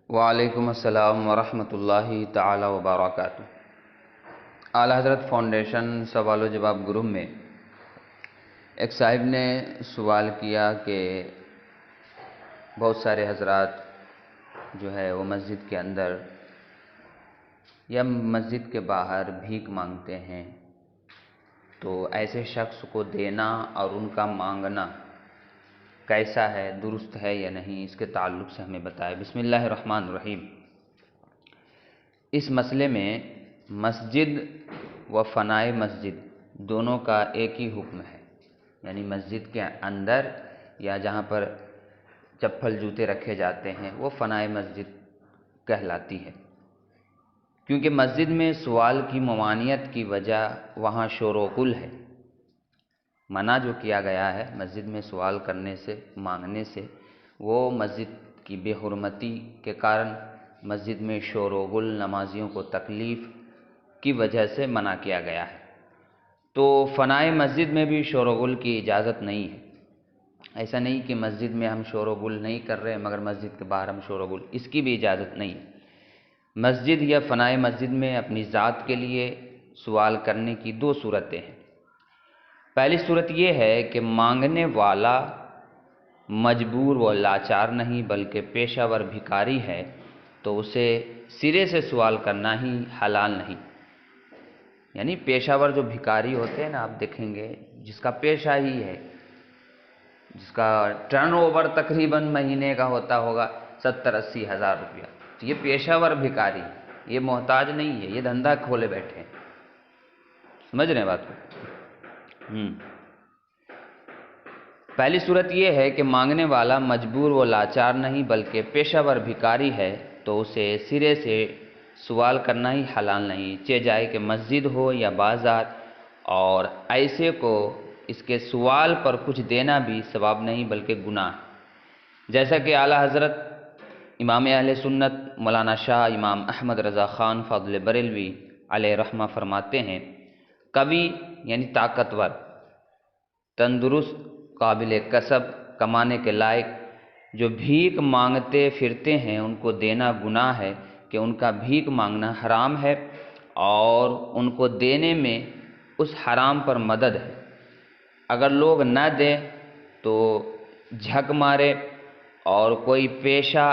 وعلیکم السلام ورحمۃ اللہ تعالی وبرکاتہ۔ اعلیٰ حضرت فاؤنڈیشن سوال و جواب گروپ میں ایک صاحب نے سوال کیا کہ بہت سارے حضرات جو ہے وہ مسجد کے اندر یا مسجد کے باہر بھیک مانگتے ہیں، تو ایسے شخص کو دینا اور ان کا مانگنا کیسا ہے، درست ہے یا نہیں، اس کے تعلق سے ہمیں بتائے۔ بسم اللہ الرحمن الرحیم۔ اس مسئلے میں مسجد و فنائے مسجد دونوں کا ایک ہی حکم ہے، یعنی مسجد کے اندر یا جہاں پر چپل جوتے رکھے جاتے ہیں وہ فنائے مسجد کہلاتی ہے، کیونکہ مسجد میں سوال کی ممانعت کی وجہ وہاں شور و غل ہے۔ منع جو کیا گیا ہے مسجد میں سوال کرنے سے، مانگنے سے، وہ مسجد کی بے حرمتی کے کارن مسجد میں شور و غل، نمازیوں کو تکلیف کی وجہ سے منع کیا گیا ہے۔ تو فنائے مسجد میں بھی شور و غل کی اجازت نہیں ہے۔ ایسا نہیں کہ مسجد میں ہم شور و غل نہیں کر رہے مگر مسجد کے باہر ہم شور و غل، اس کی بھی اجازت نہیں ہے۔ مسجد یا فنائے مسجد میں اپنی ذات کے لیے سوال کرنے کی دو صورتیں ہیں۔ پہلی صورت یہ ہے کہ مانگنے والا مجبور و لاچار نہیں بلکہ پیشہ ور بھکاری ہے، تو اسے سرے سے سوال کرنا ہی حلال نہیں۔ یعنی پیشہ ور جو بھکاری ہوتے ہیں نا، آپ دیکھیں گے جس کا پیشہ ہی ہے، جس کا ٹرن اوور تقریباً مہینے کا ہوتا ہوگا 70-80 ہزار روپیہ، تو یہ پیشہ ور بھکاری، یہ محتاج نہیں ہے، یہ دھندا کھولے بیٹھے ہیں۔ سمجھ رہے ہیں بات کو؟ پہلی صورت یہ ہے کہ مانگنے والا مجبور و لاچار نہیں بلکہ پیشہ ور بھکاری ہے، تو اسے سرے سے سوال کرنا ہی حلال نہیں، چاہے جائے کہ مسجد ہو یا بازار، اور ایسے کو اس کے سوال پر کچھ دینا بھی ثواب نہیں بلکہ گناہ ہے۔ جیسا کہ اعلیٰ حضرت امام اہل سنت مولانا شاہ امام احمد رضا خان فاضل بریلوی علیہ رحمہ فرماتے ہیں، قوی یعنی طاقتور، تندرست، قابل کسب، کمانے کے لائق جو بھیک مانگتے پھرتے ہیں ان کو دینا گناہ ہے، کہ ان کا بھیک مانگنا حرام ہے اور ان کو دینے میں اس حرام پر مدد ہے۔ اگر لوگ نہ دیں تو جھک مارے اور کوئی پیشہ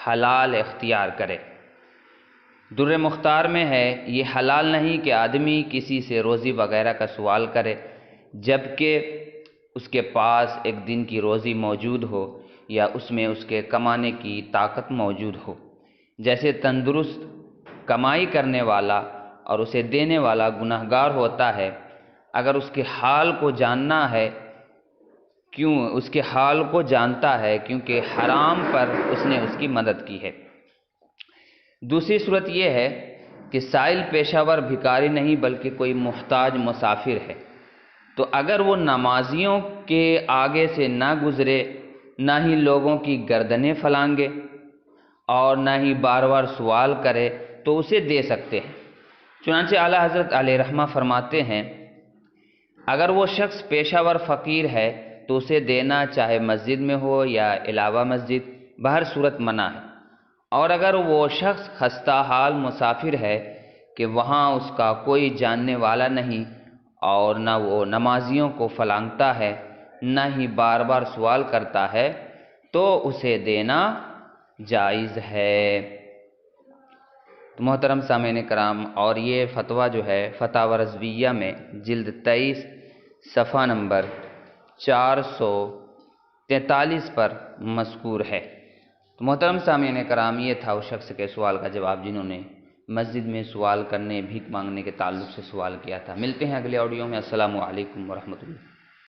حلال اختیار کرے۔ در مختار میں ہے، یہ حلال نہیں کہ آدمی کسی سے روزی وغیرہ کا سوال کرے جبکہ اس کے پاس ایک دن کی روزی موجود ہو یا اس میں اس کے کمانے کی طاقت موجود ہو۔ جیسے تندرست کمائی کرنے والا اور اسے دینے والا گنہگار ہوتا ہے، اگر اس کے حال کو جاننا ہے، اس کے حال کو جانتا ہے کیونکہ حرام پر اس نے اس کی مدد کی ہے۔ دوسری صورت یہ ہے کہ سائل پیشہ ور بھکاری نہیں بلکہ کوئی محتاج مسافر ہے، تو اگر وہ نمازیوں کے آگے سے نہ گزرے، نہ ہی لوگوں کی گردنیں پھلانگے اور نہ ہی بار بار سوال کرے تو اسے دے سکتے ہیں۔ چنانچہ اعلیٰ حضرت علیہ رحمہ فرماتے ہیں، اگر وہ شخص پیشہ ور فقیر ہے تو اسے دینا چاہے مسجد میں ہو یا علاوہ مسجد، بہر صورت منع ہے۔ اور اگر وہ شخص خستہ حال مسافر ہے کہ وہاں اس کا کوئی جاننے والا نہیں اور نہ وہ نمازیوں کو پھلانگتا ہے نہ ہی بار بار سوال کرتا ہے، تو اسے دینا جائز ہے۔ تو محترم سامعین کرام، اور یہ فتویٰ جو ہے فتاوی رضویہ میں جلد 23 صفحہ نمبر 443 پر مذکور ہے۔ تو محترم سامعین کرام، یہ تھا اس شخص کے سوال کا جواب جنہوں نے مسجد میں سوال کرنے، بھیک مانگنے کے تعلق سے سوال کیا تھا۔ ملتے ہیں اگلے آڈیو میں۔ السلام علیکم ورحمۃ اللہ۔